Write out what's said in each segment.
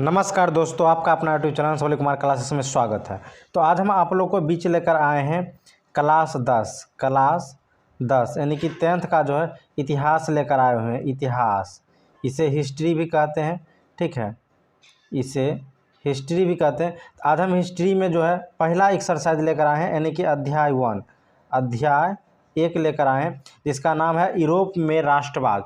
नमस्कार दोस्तों, आपका अपना यूट्यूब चैनल सोली कुमार क्लासेस में स्वागत है। तो आज हम आप लोग को बीच लेकर आए हैं क्लास 10 यानी कि 10th का जो है इतिहास लेकर आए हुए हैं। इतिहास, इसे हिस्ट्री भी कहते हैं, ठीक है, इसे हिस्ट्री भी कहते हैं। आज हम हिस्ट्री में जो है पहला एक्सरसाइज लेकर आए हैं, यानी कि अध्याय 1 लेकर आए हैं, जिसका नाम है यूरोप में राष्ट्रवाद।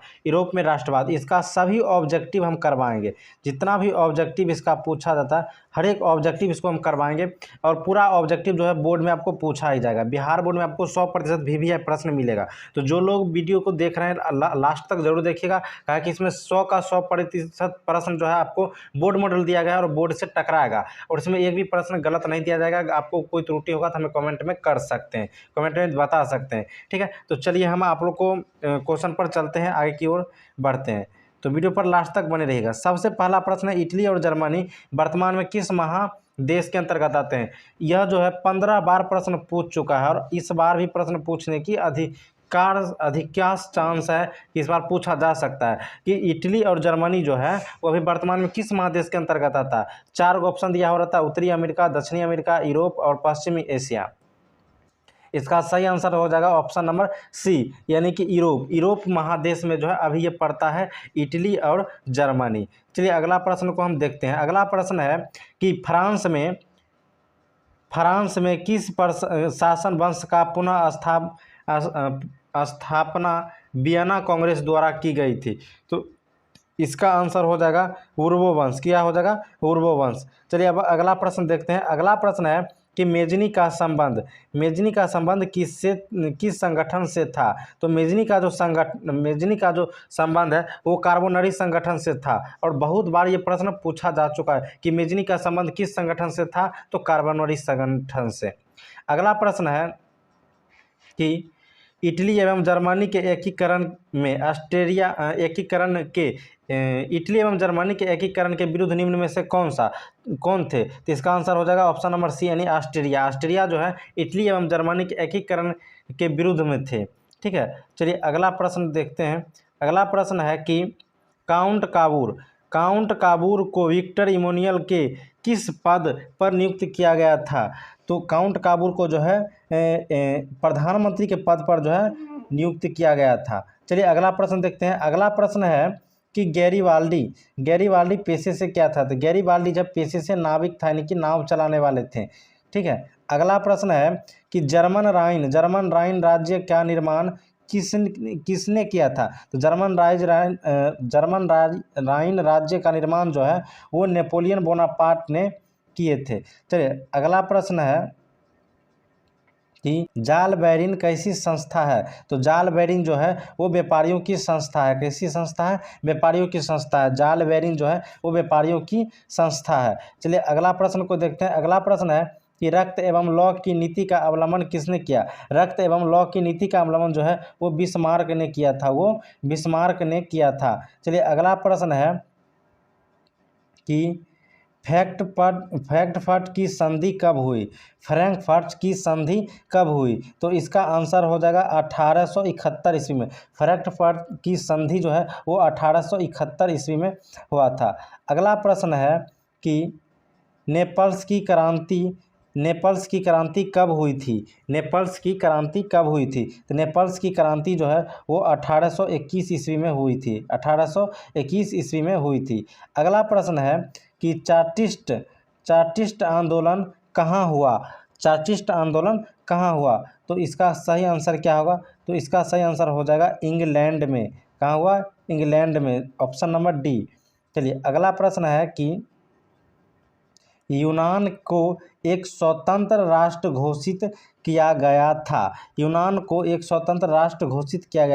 इसका सभी ऑब्जेक्टिव हम करवाएंगे। जितना भी ऑब्जेक्टिव इसका पूछा जाता है, हर एक ऑब्जेक्टिव इसको हम करवाएंगे और पूरा ऑब्जेक्टिव जो है बोर्ड में आपको पूछा ही जाएगा। बिहार बोर्ड में आपको 100% VVI प्रश्न मिलेगा। तो जो लोग वीडियो को देख रहे हैं लास्ट तक जरूर देखिएगा, कहा कि इसमें 100 का 100% प्रश्न जो है आपको बोर्ड मॉडल दिया गया है और बोर्ड से टकराएगा, और इसमें एक भी प्रश्न गलत नहीं दिया जाएगा। आपको कोई त्रुटि होगा तो हमें कमेंट में कर सकते हैं, कमेंट में बता सकते हैं, ठीक है। तो चलिए हम आप लोग को क्वेश्चन पर चलते हैं, आगे की ओर बढ़ते हैं। तो वीडियो पर लास्ट तक बने रहिएगा। सबसे पहला प्रश्न है, इटली और जर्मनी वर्तमान में किस महादेश के अंतर्गत आते हैं? यह जो है 15 बार प्रश्न पूछ चुका है और इस बार भी प्रश्न पूछने की अधिकांश चांस है कि इस बार पूछा जा सकता है कि इटली और जर्मनी जो है वो अभी वर्तमान में किस महादेश के अंतर्गत आता है। 4 ऑप्शन दिया हो रहता है, उत्तरी अमेरिका, दक्षिणी अमेरिका, यूरोप और पश्चिमी एशिया। इसका सही आंसर हो जाएगा ऑप्शन नंबर सी, यानी कि यूरोप महादेश में जो है अभी ये पड़ता है इटली और जर्मनी। चलिए अगला प्रश्न को हम देखते हैं। अगला प्रश्न है कि फ्रांस में किस शासन वंश का पुनः स्थापना वियना कांग्रेस द्वारा की गई थी? तो इसका आंसर हो जाएगा उर्वो वंश। क्या हो जाएगा? उर्वो वंश। चलिए अब अगला प्रश्न देखते हैं। अगला प्रश्न है कि मेजनी का संबंध किस संगठन से था? तो मेजनी का जो संबंध है वो कार्बोनरी संगठन से था, और बहुत बार ये प्रश्न पूछा जा चुका है कि मेजनी का संबंध किस संगठन से था, तो कार्बोनरी संगठन से। अगला प्रश्न है कि इटली एवं जर्मनी के एकीकरण के विरुद्ध निम्न में से कौन थे? तो इसका आंसर हो जाएगा ऑप्शन नंबर सी, यानी ऑस्ट्रिया जो है इटली एवं जर्मनी के एकीकरण के विरुद्ध में थे, ठीक है। चलिए अगला प्रश्न देखते हैं। अगला प्रश्न है कि काउंट काबूर को विक्टर इमैनुअल के किस पद पर नियुक्त किया गया था? तो काउंट काबूर को जो है प्रधानमंत्री के पद पर जो है नियुक्त किया गया था। चलिए अगला प्रश्न देखते हैं। अगला प्रश्न है कि गैरीवाल्डी पेशे से क्या था? तो गैरीवाल्डी जब पेशे से नाविक था, यानी कि नाव चलाने वाले थे, ठीक है। अगला प्रश्न है कि जर्मन राइन राज्य का निर्माण किसने किया था? तो जर्मन राइन राज्य का निर्माण जो है वो नेपोलियन बोनापार्ट ने किए थे। चलिए अगला प्रश्न है कि जाल बैरिन कैसी संस्था है? तो जाल बैरिन जो है वो व्यापारियों की संस्था है। कैसी संस्था है? व्यापारियों की संस्था है। जाल बैरिन जो है वो व्यापारियों की संस्था है। चलिए अगला प्रश्न को देखते हैं। अगला प्रश्न है कि रक्त एवं लौ की नीति का अवलंबन किसने किया? रक्त एवं लौ की नीति का अवलंबन जो है वो बिस्मार्क ने किया था। चलिए अगला प्रश्न है कि फ्रैंकफर्ट की संधि कब हुई? तो इसका आंसर हो जाएगा 1871 ईस्वी में। फ्रैंकफर्ट की संधि जो है वो 1871 ईस्वी में हुआ था। अगला प्रश्न है कि नेपल्स की क्रांति कब हुई थी? तो नेपल्स की क्रांति जो है वो 1821 ईस्वी में हुई थी। 1821 ईस्वी में हुई थी। अगला प्रश्न है कि चार्टिस्ट आंदोलन कहाँ हुआ? तो इसका सही आंसर क्या होगा? तो इसका सही आंसर हो जाएगा इंग्लैंड में। कहाँ हुआ? इंग्लैंड में, ऑप्शन नंबर डी। चलिए अगला प्रश्न है कि यूनान को एक स्वतंत्र राष्ट्र घोषित किया गया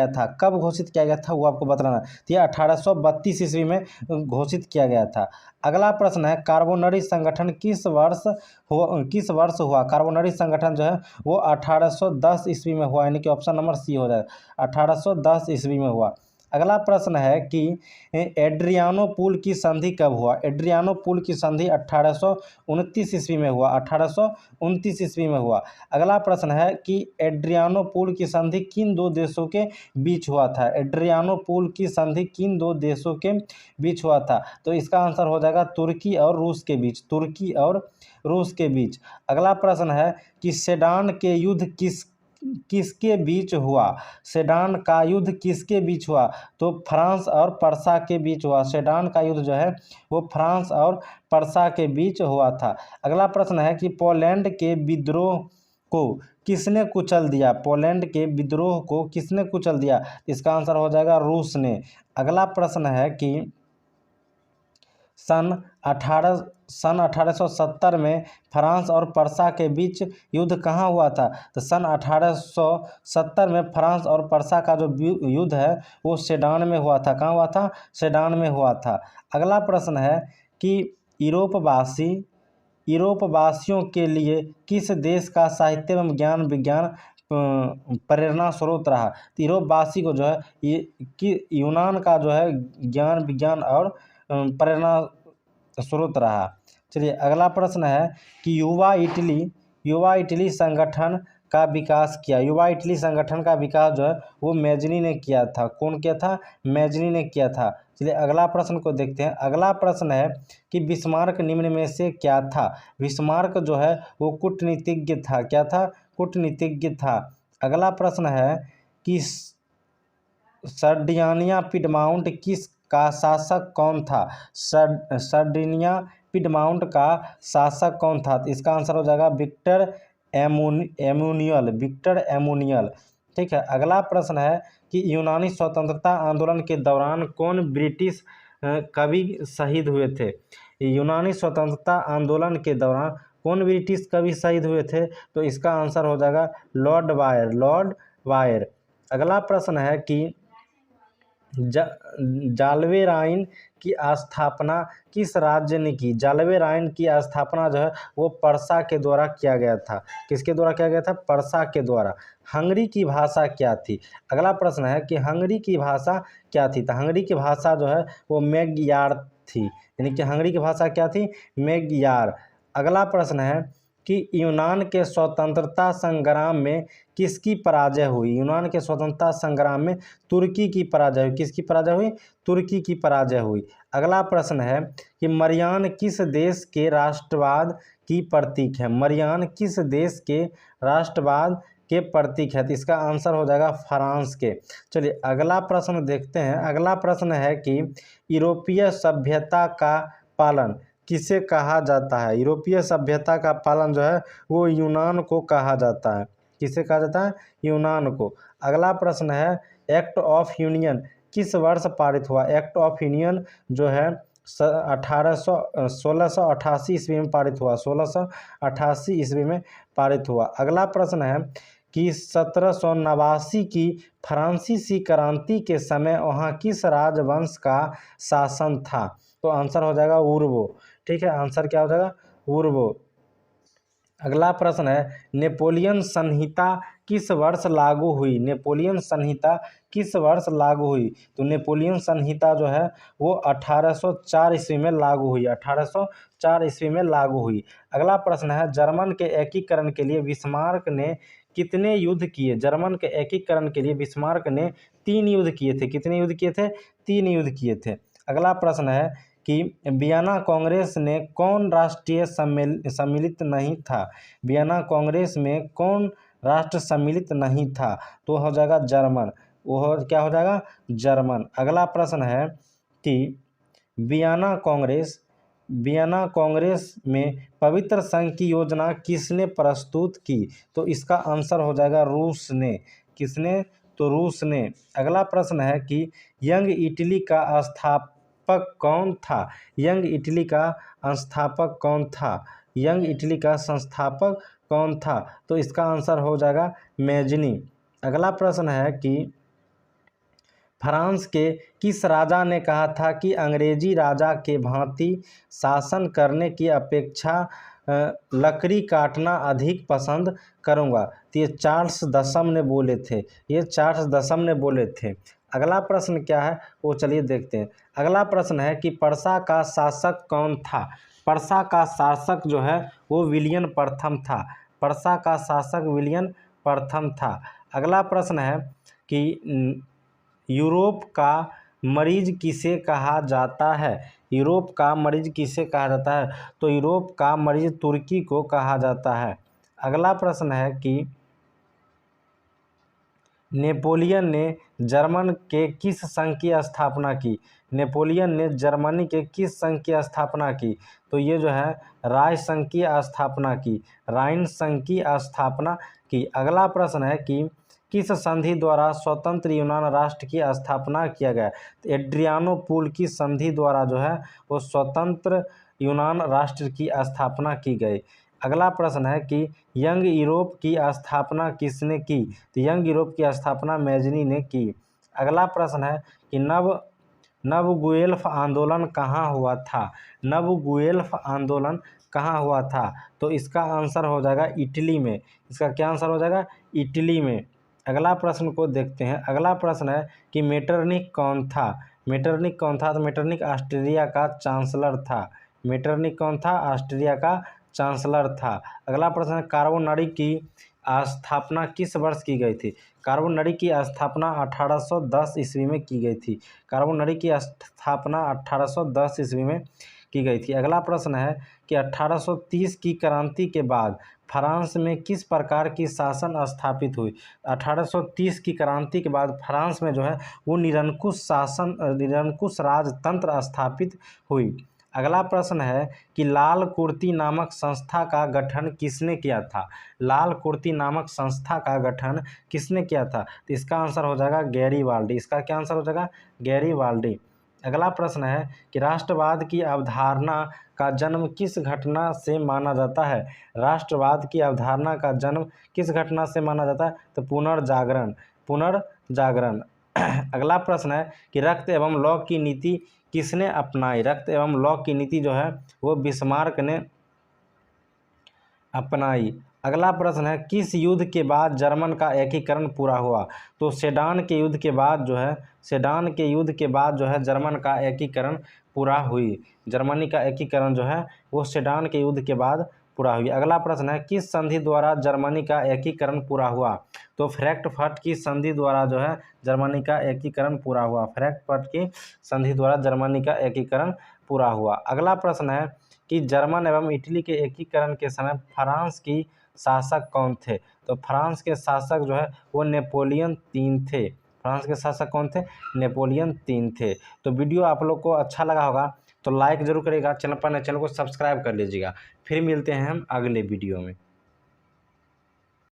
था। कब घोषित किया गया था वो आपको बताना। तो यह 1832 ईस्वी में घोषित किया गया था। अगला प्रश्न है कार्बोनरी संगठन किस वर्ष हुआ? कार्बोनरी संगठन जो है वो 1810 ईस्वी में हुआ, यानी कि ऑप्शन नंबर सी हो जाएगा, 1810 ईस्वी में हुआ। अगला प्रश्न है कि एड्रियानोपुल की संधि कब हुआ। एड्रियानोपुल की संधि 1829 ईस्वी में हुआ, 1829 ईस्वी में हुआ। अगला प्रश्न है कि एड्रियानोपुल की संधि किन दो देशों के बीच हुआ था। एड्रियानोपुल की संधि किन दो देशों के बीच हुआ था, तो इसका आंसर हो जाएगा तुर्की और रूस के बीच, तुर्की और रूस के बीच। अगला प्रश्न है कि सेडान के युद्ध किसके बीच हुआ। सेडान का युद्ध किसके बीच हुआ, तो फ्रांस और पर्सा के बीच हुआ। सेडान का युद्ध जो है वो फ्रांस और पर्सा के बीच हुआ था। अगला प्रश्न है कि पोलैंड के विद्रोह को किसने कुचल दिया। पोलैंड के विद्रोह को किसने कुचल दिया, इसका आंसर हो जाएगा रूस ने। अगला प्रश्न है कि सन 1870 में फ्रांस और पर्सा के बीच युद्ध कहाँ हुआ था, तो सन 1870 में फ्रांस और पर्सा का जो युद्ध है वो सेडान में हुआ था। कहाँ हुआ था, सेडान में हुआ था। अगला प्रश्न है कि यूरोपवासियों के लिए किस देश का साहित्य एवं ज्ञान विज्ञान प्रेरणा स्रोत रहा। तो यूरोपवासी को जो है कि यूनान का जो है ज्ञान विज्ञान और प्रेरणा स्रोत रहा। चलिए अगला प्रश्न है कि युवा इटली संगठन का विकास किया। युवा इटली संगठन का विकास जो है वो मैजनी ने किया था। कौन किया था, मैजनी ने किया था। चलिए अगला प्रश्न को देखते हैं। अगला प्रश्न है कि बिस्मार्क निम्न में से क्या था। बिस्मार्क जो है वो कूटनीतिज्ञ था। क्या था, कूटनीतिज्ञ था। अगला प्रश्न है कि सर्डियानिया पिडमाउंट किस का शासक कौन था। सर्डिनिया पिडमाउंट का शासक कौन था, तो इसका आंसर हो जाएगा विक्टर एमुनियल, विक्टर एमुनियल। ठीक है। अगला प्रश्न है कि यूनानी स्वतंत्रता आंदोलन के दौरान कौन ब्रिटिश कवि शहीद हुए थे। यूनानी स्वतंत्रता आंदोलन के दौरान कौन ब्रिटिश कवि शहीद हुए थे, तो इसका आंसर हो जाएगा लॉर्ड वायर, लॉर्ड वायर। अगला प्रश्न है कि जालवे राइन की स्थापना किस राज्य ने की। जालवे राइन की स्थापना जो है वो पर्सा के द्वारा किया गया था। किसके द्वारा किया गया था, पर्सा के द्वारा। हंगरी की भाषा क्या थी। अगला प्रश्न है कि हंगरी की भाषा क्या थी, तो हंगरी की भाषा जो है वो मैग्यार थी। यानी कि हंगरी की भाषा क्या थी, मैग्यार। अगला प्रश्न है कि यूनान के स्वतंत्रता संग्राम में किसकी पराजय हुई। यूनान के स्वतंत्रता संग्राम में तुर्की की पराजय हुई। किसकी पराजय हुई, तुर्की की पराजय हुई। अगला प्रश्न है कि मरियान किस देश के राष्ट्रवाद की प्रतीक है। मरियान किस देश के राष्ट्रवाद के प्रतीक है, तो इसका आंसर हो जाएगा फ्रांस के। चलिए अगला प्रश्न देखते हैं। अगला प्रश्न है कि यूरोपीय सभ्यता का पालन किसे कहा जाता है। यूरोपीय सभ्यता का पालन जो है वो यूनान को कहा जाता है। किसे कहा जाता है, यूनान को। अगला प्रश्न है एक्ट ऑफ यूनियन किस वर्ष पारित हुआ। एक्ट ऑफ यूनियन जो है 1688 ईस्वी में पारित हुआ। 1688 ईस्वी में पारित हुआ। अगला प्रश्न है कि 1789 की फ्रांसीसी क्रांति के समय वहाँ किस राजवंश का शासन था, तो आंसर हो जाएगा उर्वो। ठीक है, आंसर क्या हो जाएगा, उर्वो। अगला प्रश्न है नेपोलियन संहिता किस वर्ष लागू हुई। नेपोलियन संहिता किस वर्ष लागू हुई, तो नेपोलियन संहिता जो है वो 1804 ईस्वी में लागू हुई। 1804 ईस्वी में लागू हुई। अगला प्रश्न है जर्मन के एकीकरण के लिए बिस्मार्क ने कितने युद्ध किए। जर्मन के एकीकरण के लिए बिस्मार्क ने 3 युद्ध किए थे। कितने युद्ध किए थे, 3 युद्ध किए थे। अगला प्रश्न है कि वियना कांग्रेस ने कौन राष्ट्रीय सम्मिलित नहीं था। वियना कांग्रेस में कौन राष्ट्र सम्मिलित नहीं था, तो हो जाएगा जर्मन। वो क्या हो जाएगा, जर्मन। अगला प्रश्न है कि वियना कांग्रेस में पवित्र संघ की योजना किसने प्रस्तुत की, तो इसका आंसर हो जाएगा रूस ने। किसने, तो रूस ने। अगला प्रश्न है कि यंग इटली का संस्थापक कौन था। यंग इटली का संस्थापक कौन था, यंग इटली का संस्थापक कौन था, तो इसका आंसर हो जाएगा मैजनी। अगला प्रश्न है कि फ्रांस के किस राजा ने कहा था कि अंग्रेजी राजा के भांति शासन करने की अपेक्षा लकड़ी काटना अधिक पसंद करूँगा। तो ये चार्ल्स दशम ने बोले थे, ये चार्ल्स दशम ने बोले थे। अगला प्रश्न क्या है वो चलिए देखते हैं। अगला प्रश्न है कि पर्सा का शासक कौन था। पर्सा का शासक जो है वो विलियम प्रथम था। पर्सा का शासक विलियम प्रथम था। अगला प्रश्न है कि यूरोप का मरीज किसे कहा जाता है। यूरोप का मरीज किसे कहा जाता है। तो यूरोप का मरीज तुर्की को कहा जाता है। अगला प्रश्न है कि नेपोलियन ने जर्मन के किस संघ की स्थापना की। नेपोलियन ने जर्मनी के किस संघ की स्थापना की। तो ये जो है राय संघ की स्थापना की, राइन संघ की स्थापना की। अगला प्रश्न है कि किस संधि द्वारा स्वतंत्र यूनान राष्ट्र की स्थापना किया गया। तो एड्रियानोपुल की संधि द्वारा जो है वो स्वतंत्र यूनान राष्ट्र की स्थापना की गई। अगला प्रश्न है कि यंग यूरोप की स्थापना किसने की। तो यंग यूरोप की स्थापना मैजनी ने की। अगला प्रश्न है कि नव गुएल्फ आंदोलन कहाँ हुआ था। नव गुएल्फ आंदोलन कहाँ हुआ था। तो इसका आंसर हो जाएगा इटली में। इसका क्या आंसर हो जाएगा, इटली में। अगला प्रश्न को देखते हैं। अगला प्रश्न है कि मेटरनिक कौन था। मेटरनिक कौन था। तो मेटरनिक ऑस्ट्रिया का चांसलर था। मेटरनिक कौन था, ऑस्ट्रिया का चांसलर था। अगला प्रश्न है कार्बोनरी की स्थापना किस वर्ष की गई थी। कार्बोनरी की स्थापना 1810 ईस्वी में की गई थी। कार्बोनरी की स्थापना 1810 ईस्वी में की गई थी। अगला प्रश्न है कि 1830 की क्रांति के बाद फ्रांस में किस प्रकार की शासन स्थापित हुई। 1830 की क्रांति के बाद फ्रांस में जो है वो निरंकुश शासन, निरंकुश राजतंत्र स्थापित हुई। अगला प्रश्न है कि लाल कुर्ती नामक संस्था का गठन किसने किया था। लाल कुर्ती नामक संस्था का गठन किसने किया था। तो इसका आंसर हो जाएगा गैरीबाल्डी। इसका क्या आंसर हो जाएगा, गैरीबाल्डी। अगला प्रश्न है कि राष्ट्रवाद की अवधारणा का जन्म किस घटना से माना जाता है। राष्ट्रवाद की अवधारणा का जन्म किस घटना से माना जाता है। तो पुनर्जागरण, पुनर्जागरण। अगला प्रश्न है कि रक्त एवं लौ की नीति किसने अपनाई। रक्त एवं लौ की नीति जो है वो बिस्मार्क ने अपनाई। अगला प्रश्न है किस युद्ध के बाद जर्मन का एकीकरण पूरा हुआ। तो सेडान के युद्ध के बाद जो है, सेडान के युद्ध के बाद जो है जर्मन का एकीकरण पूरा हुई। जर्मनी का एकीकरण जो है वो सेडान के युद्ध के बाद पूरा हुई। अगला प्रश्न है किस संधि द्वारा जर्मनी का एकीकरण पूरा हुआ। तो फ्रैंकफर्ट की संधि द्वारा जो है जर्मनी का एकीकरण पूरा हुआ। फ्रैंकफर्ट की संधि द्वारा जर्मनी का एकीकरण पूरा हुआ। अगला प्रश्न है कि जर्मन एवं इटली के एकीकरण के समय फ्रांस की शासक कौन थे। तो फ्रांस के शासक जो है वो नेपोलियन 3 थे। फ्रांस के शासक कौन थे, नेपोलियन 3 थे। तो वीडियो आप लोग को अच्छा लगा होगा तो लाइक जरूर करिएगा, चैनल पर नए चैनल को सब्सक्राइब कर लीजिएगा। फिर मिलते हैं हम अगले वीडियो में।